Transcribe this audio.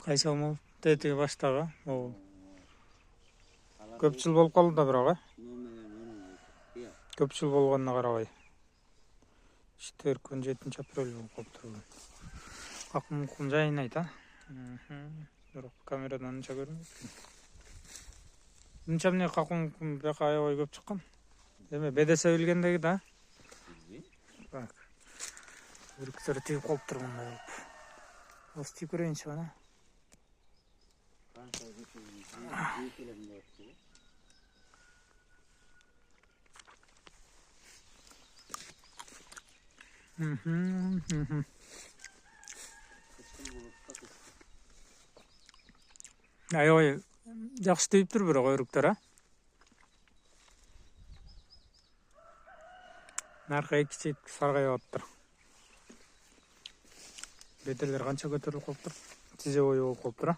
Кайсы болмол? Тетиги баштагы. Көп жыл болуп калды да бирок, Көп жыл болгонуна карабай. 7-апрель болуп калыптыр бул. Акым жайнайт, Бирок камерадан анча көрүнбөйт экен. Мынча эмне какым бияка аябай көп чыккан. Эме бедесе билгендеги да. Так. Өрүктөр тийип калыптыр мындай болуп. Осы тийип көрөйүнчү бана. Аябай жакшы тийиптир бирок өрүктөр, Наркы кичип саргайып атыптыр. Бетелер канча көтөрүлүп калыптыр. Тизе бою болуп калыптыр,